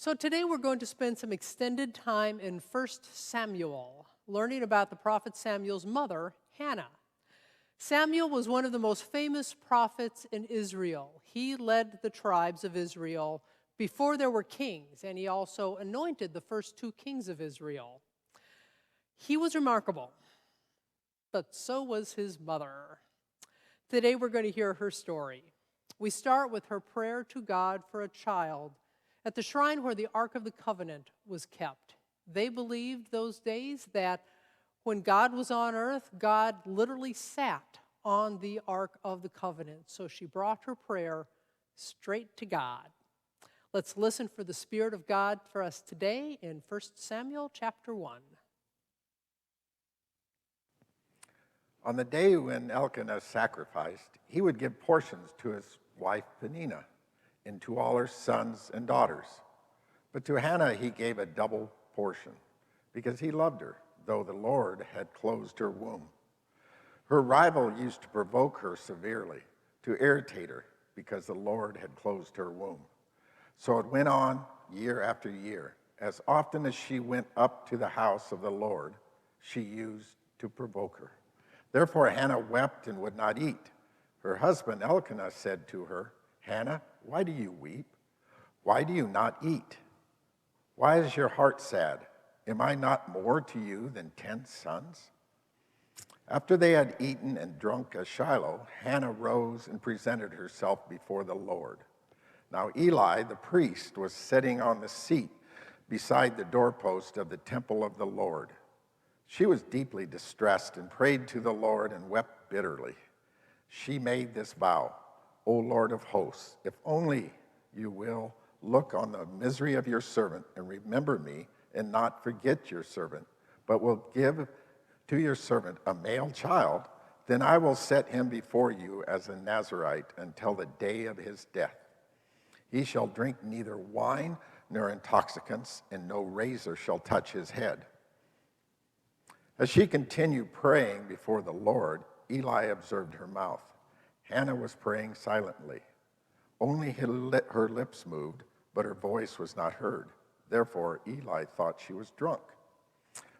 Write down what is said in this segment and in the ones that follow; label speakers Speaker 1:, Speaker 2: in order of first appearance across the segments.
Speaker 1: So today we're going to spend some extended time in 1 Samuel, learning about the prophet Samuel's mother, Hannah. Samuel was one of the most famous prophets in Israel. He led the tribes of Israel before there were kings, and he also anointed the first two kings of Israel. He was remarkable, but so was his mother. Today we're going to hear her story. We start with her prayer to God for a child at the shrine where the Ark of the Covenant was kept. They believed those days that when God was on earth, God literally sat on the Ark of the Covenant. So she brought her prayer straight to God. Let's listen for the Spirit of God for us today in 1 Samuel chapter 1.
Speaker 2: On the day when Elkanah sacrificed, he would give portions to his wife Peninnah and to all her sons and daughters. But to Hannah he gave a double portion, because he loved her, though the Lord had closed her womb. Her rival used to provoke her severely, to irritate her, because the Lord had closed her womb. So it went on year after year. As often as she went up to the house of the Lord, she used to provoke her. Therefore Hannah wept and would not eat. Her husband Elkanah said to her, "Hannah, why do you weep? Why do you not eat? Why is your heart sad? Am I not more to you than 10 sons?" After they had eaten and drunk at Shiloh, Hannah rose and presented herself before the Lord. Now Eli, the priest, was sitting on the seat beside the doorpost of the temple of the Lord. She was deeply distressed and prayed to the Lord and wept bitterly. She made this vow, "O Lord of hosts, if only you will look on the misery of your servant and remember me and not forget your servant, but will give to your servant a male child, then I will set him before you as a Nazirite until the day of his death. He shall drink neither wine nor intoxicants, and no razor shall touch his head." As she continued praying before the Lord, Eli observed her mouth. Hannah was praying silently. Only her lips moved, but her voice was not heard. Therefore, Eli thought she was drunk.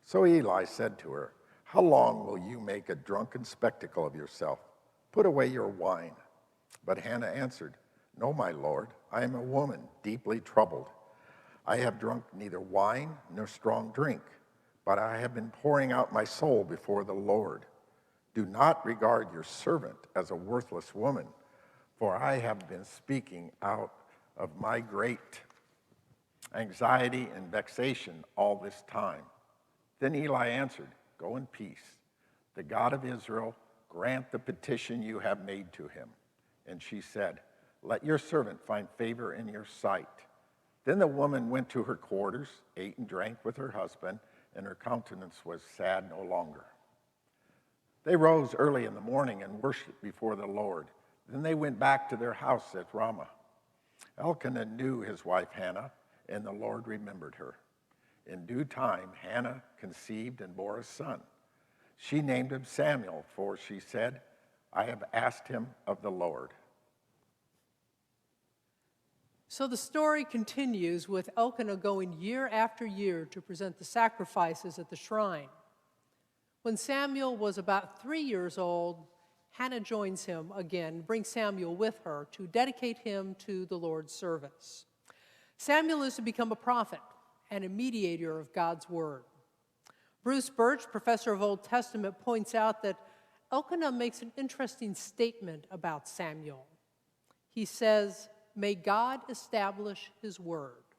Speaker 2: So Eli said to her, "How long will you make a drunken spectacle of yourself? Put away your wine." But Hannah answered, "No, my Lord, I am a woman deeply troubled. I have drunk neither wine nor strong drink, but I have been pouring out my soul before the Lord. Do not regard your servant as a worthless woman, for I have been speaking out of my great anxiety and vexation all this time." Then Eli answered, "Go in peace. The God of Israel grant the petition you have made to him." And she said, "Let your servant find favor in your sight." Then the woman went to her quarters, ate and drank with her husband, and her countenance was sad no longer. They rose early in the morning and worshiped before the Lord. Then they went back to their house at Ramah. Elkanah knew his wife Hannah, and the Lord remembered her. In due time, Hannah conceived and bore a son. She named him Samuel, for she said, "I have asked him of the Lord."
Speaker 1: So the story continues with Elkanah going year after year to present the sacrifices at the shrine. When Samuel was about 3 years old, Hannah joins him again, brings Samuel with her to dedicate him to the Lord's service. Samuel is to become a prophet and a mediator of God's word. Bruce Birch, professor of Old Testament, points out that Elkanah makes an interesting statement about Samuel. He says, "May God establish his word,"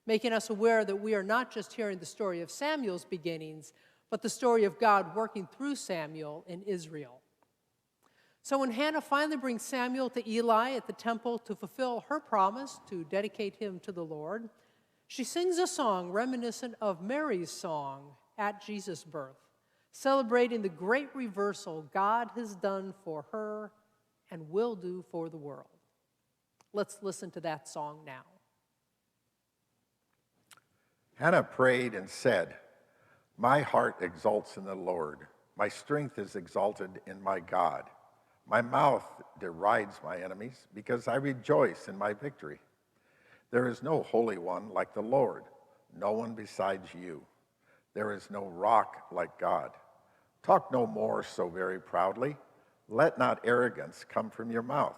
Speaker 1: making us aware that we are not just hearing the story of Samuel's beginnings, but the story of God working through Samuel in Israel. So when Hannah finally brings Samuel to Eli at the temple to fulfill her promise to dedicate him to the Lord, she sings a song reminiscent of Mary's song at Jesus' birth, celebrating the great reversal God has done for her and will do for the world. Let's listen to that song now.
Speaker 2: Hannah prayed and said, "My heart exults in the Lord. My strength is exalted in my God. My mouth derides my enemies because I rejoice in my victory. There is no holy one like the Lord, no one besides you. There is no rock like God. Talk no more so very proudly. Let not arrogance come from your mouth.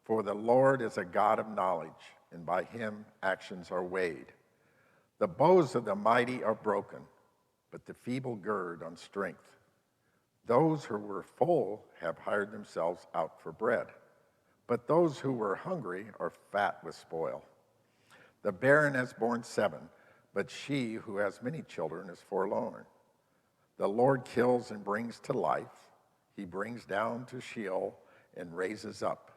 Speaker 2: For the Lord is a God of knowledge, and by him actions are weighed. The bows of the mighty are broken, but the feeble gird on strength. Those who were full have hired themselves out for bread, but those who were hungry are fat with spoil. The barren has borne 7, but she who has many children is forlorn. The Lord kills and brings to life. He brings down to Sheol and raises up.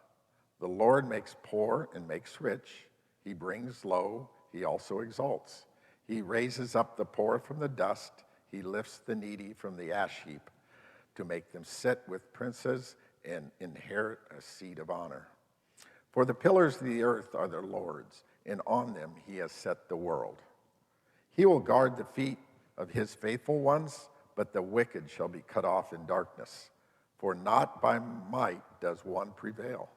Speaker 2: The Lord makes poor and makes rich. He brings low, he also exalts. He raises up the poor from the dust. He lifts the needy from the ash heap to make them sit with princes and inherit a seat of honor. For the pillars of the earth are the Lord's, and on them he has set the world. He will guard the feet of his faithful ones, but the wicked shall be cut off in darkness. For not by might does one prevail.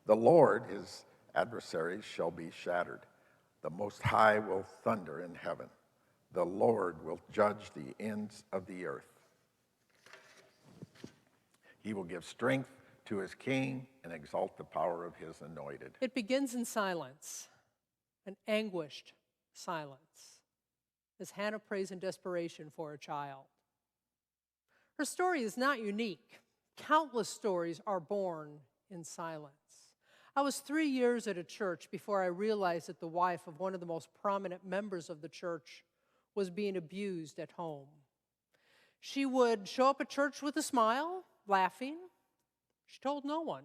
Speaker 2: The Lord, his adversaries, shall be shattered. The Most High will thunder in heaven. The Lord will judge the ends of the earth. He will give strength to his king and exalt the power of his anointed.
Speaker 1: It begins in silence, an anguished silence, as Hannah prays in desperation for a child. Her story is not unique. Countless stories are born in silence. I was 3 years at a church before I realized that the wife of one of the most prominent members of the church was being abused at home. She would show up at church with a smile, laughing. She told no one.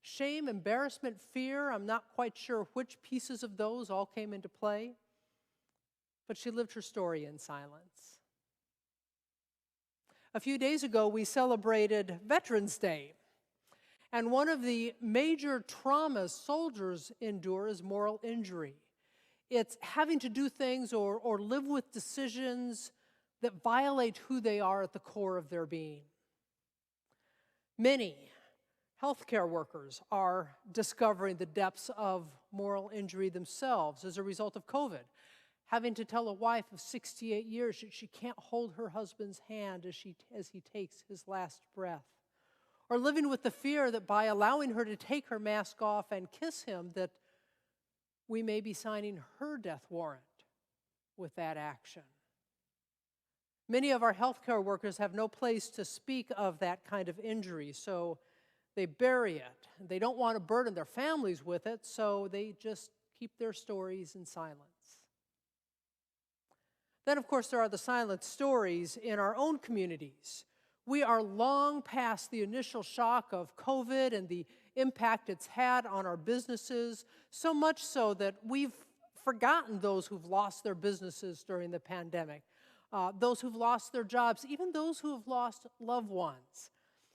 Speaker 1: Shame, embarrassment, fear, I'm not quite sure which pieces of those all came into play, but she lived her story in silence. A few days ago, we celebrated Veterans Day. And one of the major traumas soldiers endure is moral injury. It's having to do things or live with decisions that violate who they are at the core of their being. Many healthcare workers are discovering the depths of moral injury themselves as a result of COVID, having to tell a wife of 68 years that she can't hold her husband's hand as he takes his last breath. Or living with the fear that by allowing her to take her mask off and kiss him, that we may be signing her death warrant with that action. Many of our healthcare workers have no place to speak of that kind of injury, so they bury it. They don't want to burden their families with it, so they just keep their stories in silence. Then, of course, there are the silent stories in our own communities. We are long past the initial shock of COVID and the impact it's had on our businesses, so much so that we've forgotten those who've lost their businesses during the pandemic, those who've lost their jobs, even those who have lost loved ones.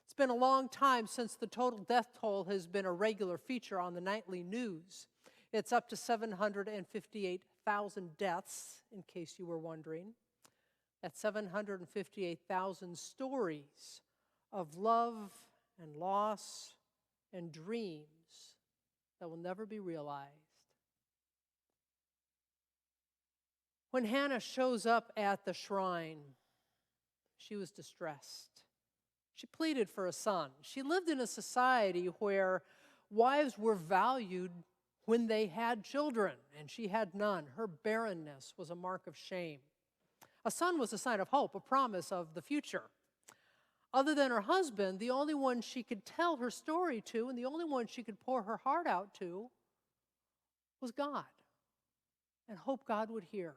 Speaker 1: It's been a long time since the total death toll has been a regular feature on the nightly news. It's up to 758,000 deaths, in case you were wondering. That's 758,000 stories of love and loss and dreams that will never be realized. When Hannah shows up at the shrine, she was distressed. She pleaded for a son. She lived in a society where wives were valued when they had children, and she had none. Her barrenness was a mark of shame. A son was a sign of hope, a promise of the future. Other than her husband, the only one she could tell her story to and the only one she could pour her heart out to was God, and hope God would hear,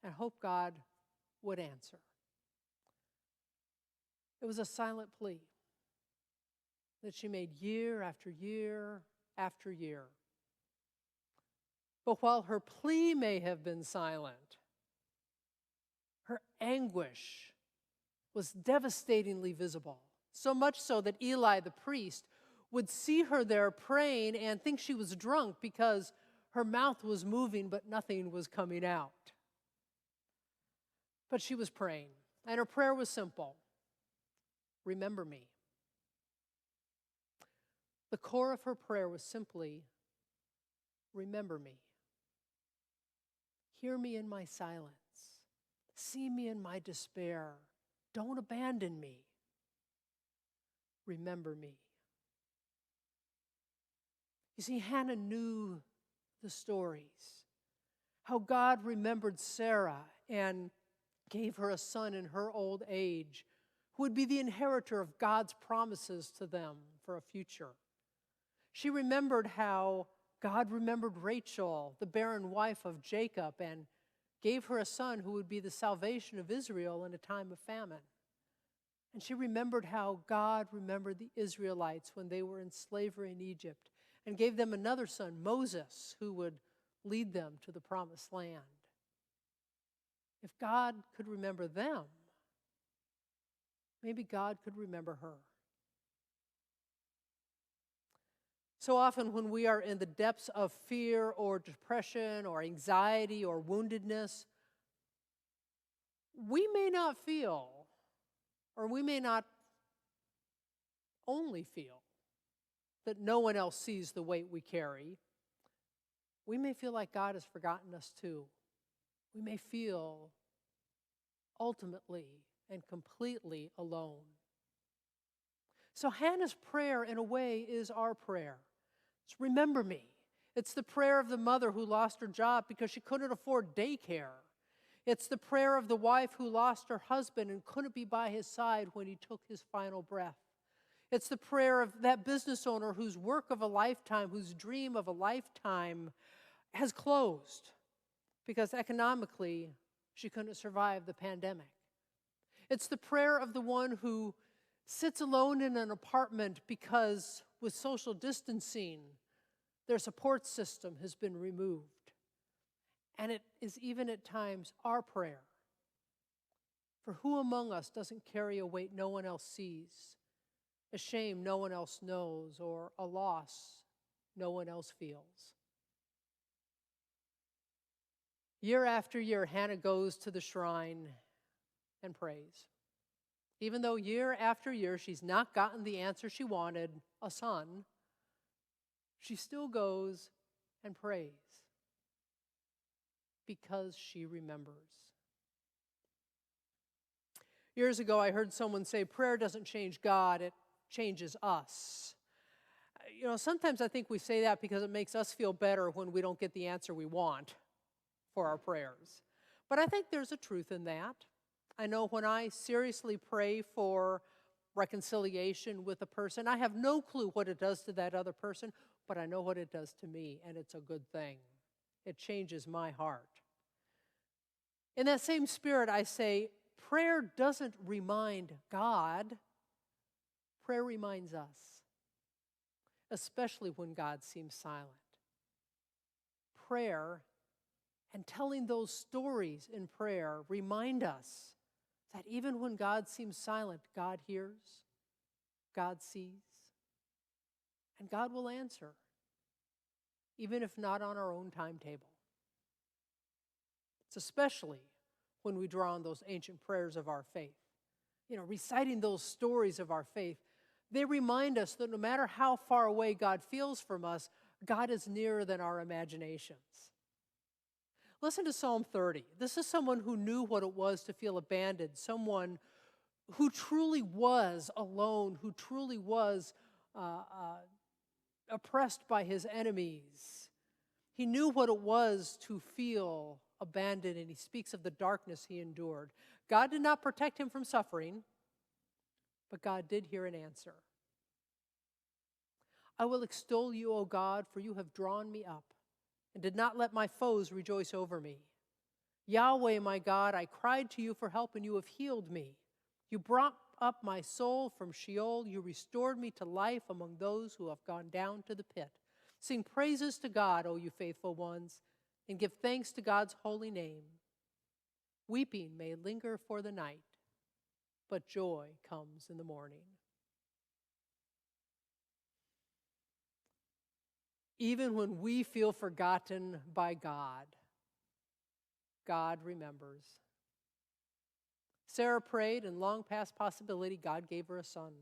Speaker 1: and hope God would answer. It was a silent plea that she made year after year after year. But while her plea may have been silent, her anguish was devastatingly visible, so much so that Eli the priest would see her there praying and think she was drunk because her mouth was moving but nothing was coming out. But she was praying, and her prayer was simple: remember me. The core of her prayer was simply, remember me. Hear me in my silence. See me in my despair. Don't abandon me. Remember me. You see, Hannah knew the stories, how God remembered Sarah and gave her a son in her old age who would be the inheritor of God's promises to them for a future. She remembered how God remembered Rachel, the barren wife of Jacob, and gave her a son who would be the salvation of Israel in a time of famine. And she remembered how God remembered the Israelites when they were in slavery in Egypt and gave them another son, Moses, who would lead them to the promised land. If God could remember them, maybe God could remember her. So often when we are in the depths of fear or depression or anxiety or woundedness, we may not feel, or we may not only feel, that no one else sees the weight we carry. We may feel like God has forgotten us too. We may feel ultimately and completely alone. So Hannah's prayer, in a way, is our prayer. It's remember me. It's the prayer of the mother who lost her job because she couldn't afford daycare. It's the prayer of the wife who lost her husband and couldn't be by his side when he took his final breath. It's the prayer of that business owner whose work of a lifetime, whose dream of a lifetime has closed because economically she couldn't survive the pandemic. It's the prayer of the one who sits alone in an apartment because with social distancing, their support system has been removed. And it is even at times our prayer. For who among us doesn't carry a weight no one else sees, a shame no one else knows, or a loss no one else feels? Year after year, Hannah goes to the shrine and prays. Even though year after year she's not gotten the answer she wanted, a son, she still goes and prays because she remembers. Years ago, I heard someone say, prayer doesn't change God, it changes us. You know, sometimes I think we say that because it makes us feel better when we don't get the answer we want for our prayers. But I think there's a truth in that. I know when I seriously pray for reconciliation with a person, I have no clue what it does to that other person, but I know what it does to me, and it's a good thing. It changes my heart. In that same spirit, I say, prayer doesn't remind God, prayer reminds us, especially when God seems silent. Prayer and telling those stories in prayer remind us that even when God seems silent, God hears, God sees, and God will answer, even if not on our own timetable. It's especially when we draw on those ancient prayers of our faith. You know, reciting those stories of our faith, they remind us that no matter how far away God feels from us, God is nearer than our imaginations. Listen to Psalm 30. This is someone who knew what it was to feel abandoned, someone who truly was alone, who truly was oppressed by his enemies. He knew what it was to feel abandoned, and he speaks of the darkness he endured. God did not protect him from suffering, but God did hear and answer. I will extol you, O God, for you have drawn me up and did not let my foes rejoice over me. Yahweh, my God, I cried to you for help, and you have healed me. You brought up my soul from Sheol. You restored me to life among those who have gone down to the pit. Sing praises to God, O you faithful ones, and give thanks to God's holy name. Weeping may linger for the night, but joy comes in the morning. Even when we feel forgotten by God, God remembers. Sarah prayed, and long past possibility, God gave her a son.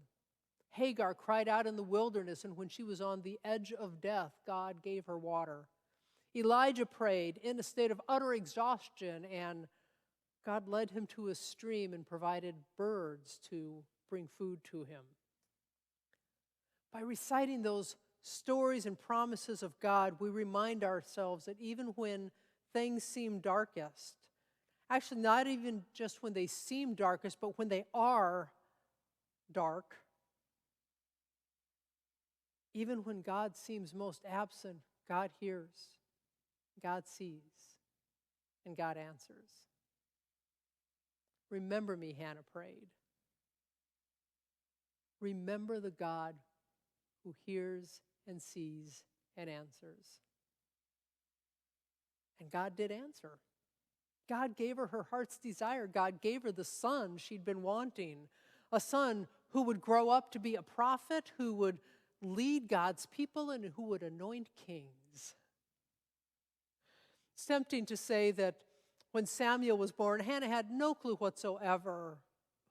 Speaker 1: Hagar cried out in the wilderness, and when she was on the edge of death, God gave her water. Elijah prayed in a state of utter exhaustion, and God led him to a stream and provided birds to bring food to him. By reciting those stories and promises of God, we remind ourselves that even when things seem darkest, actually not even just when they seem darkest, but when they are dark, even when God seems most absent, God hears, God sees, and God answers. Remember me, Hannah prayed. Remember the God who hears and sees and answers. And God did answer. God gave her her heart's desire. God gave her the son she'd been wanting, a son who would grow up to be a prophet, who would lead God's people, and who would anoint kings. It's tempting to say that when Samuel was born, Hannah had no clue whatsoever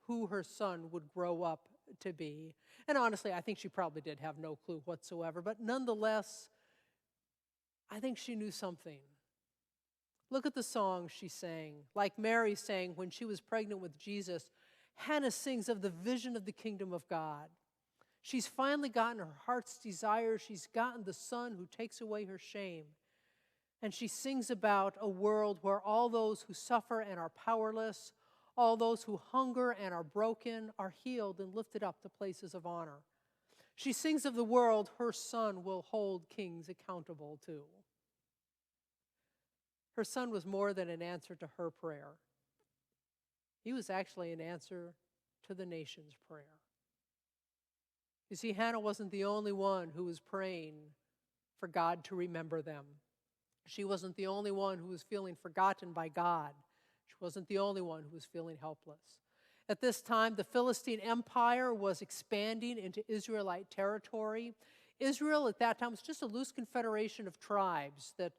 Speaker 1: who her son would grow up to be. And honestly, I think she probably did have no clue whatsoever, but nonetheless, I think she knew something. Look at the song she sang. Like Mary sang when she was pregnant with Jesus, Hannah sings of the vision of the kingdom of God. She's finally gotten her heart's desire. She's gotten the son who takes away her shame. And she sings about a world where all those who suffer and are powerless, all those who hunger and are broken, are healed and lifted up to places of honor. She sings of the world her son will hold kings accountable to. Her son was more than an answer to her prayer. He was actually an answer to the nation's prayer. You see, Hannah wasn't the only one who was praying for God to remember them. She wasn't the only one who was feeling forgotten by God. She wasn't the only one who was feeling helpless. At this time, the Philistine Empire was expanding into Israelite territory. Israel at that time was just a loose confederation of tribes that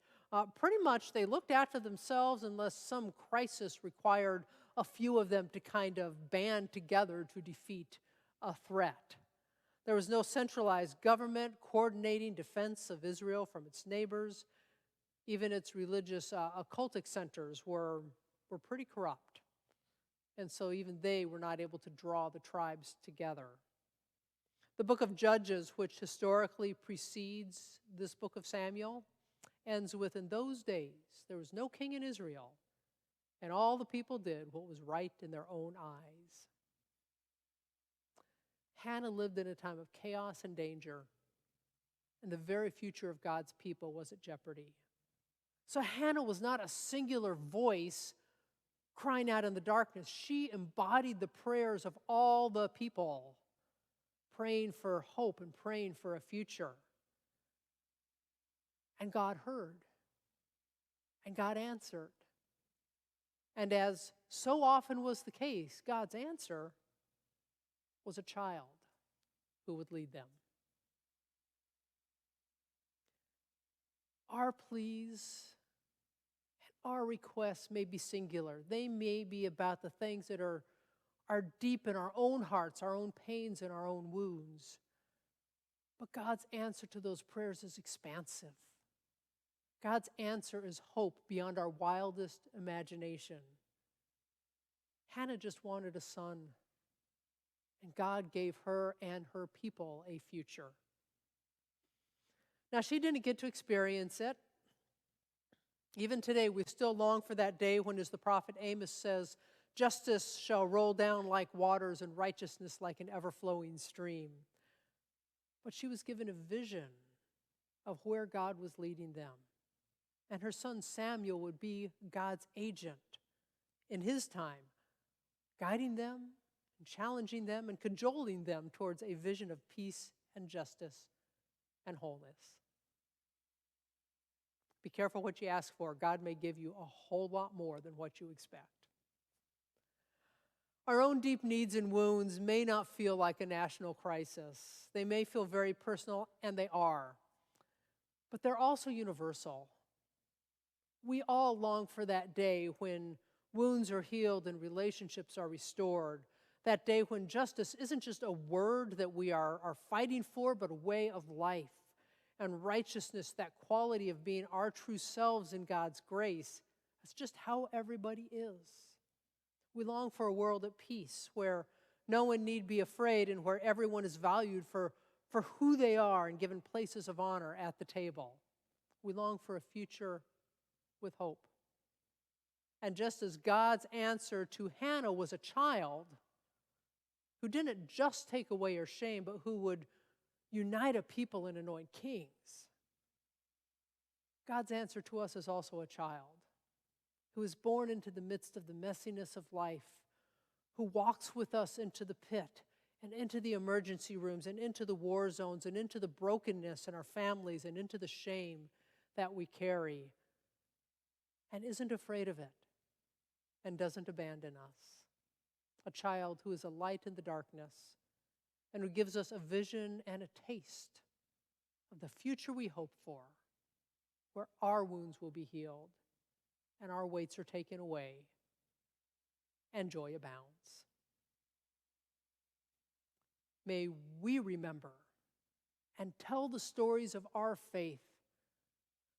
Speaker 1: pretty much they looked after themselves unless some crisis required a few of them to kind of band together to defeat a threat. There was no centralized government coordinating defense of Israel from its neighbors. Even its religious occultic centers were pretty corrupt. And so even they were not able to draw the tribes together. The book of Judges, which historically precedes this book of Samuel, ends with, in those days, there was no king in Israel, and all the people did what was right in their own eyes. Hannah lived in a time of chaos and danger, and the very future of God's people was at jeopardy. So Hannah was not a singular voice crying out in the darkness. She embodied the prayers of all the people, praying for hope and praying for a future. And God heard, and God answered. And as so often was the case, God's answer was a child who would lead them. Our pleas and our requests may be singular. They may be about the things that are deep in our own hearts, our own pains and our own wounds. But God's answer to those prayers is expansive. God's answer is hope beyond our wildest imagination. Hannah just wanted a son, and God gave her and her people a future. Now, she didn't get to experience it. Even today, we still long for that day when, as the prophet Amos says, justice shall roll down like waters and righteousness like an ever-flowing stream. But she was given a vision of where God was leading them. And her son Samuel would be God's agent in his time, guiding them and challenging them and cajoling them towards a vision of peace and justice and wholeness. Be careful what you ask for. God may give you a whole lot more than what you expect. Our own deep needs and wounds may not feel like a national crisis. They may feel very personal, and they are. But they're also universal. We all long for that day when wounds are healed and relationships are restored. That day when justice isn't just a word that we are fighting for, but a way of life. and righteousness, that quality of being our true selves in God's grace. That's just how everybody is. We long for a world at peace where no one need be afraid and where everyone is valued for who they are and given places of honor at the table. We long for a future with hope. And just as God's answer to Hannah was a child who didn't just take away her shame, but who would unite a people and anoint kings, God's answer to us is also a child who is born into the midst of the messiness of life, who walks with us into the pit and into the emergency rooms and into the war zones and into the brokenness in our families and into the shame that we carry, and isn't afraid of it and doesn't abandon us. A child who is a light in the darkness and who gives us a vision and a taste of the future we hope for, where our wounds will be healed and our weights are taken away and joy abounds. May we remember and tell the stories of our faith,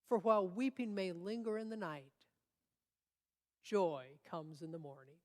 Speaker 1: for while weeping may linger in the night, joy comes in the morning.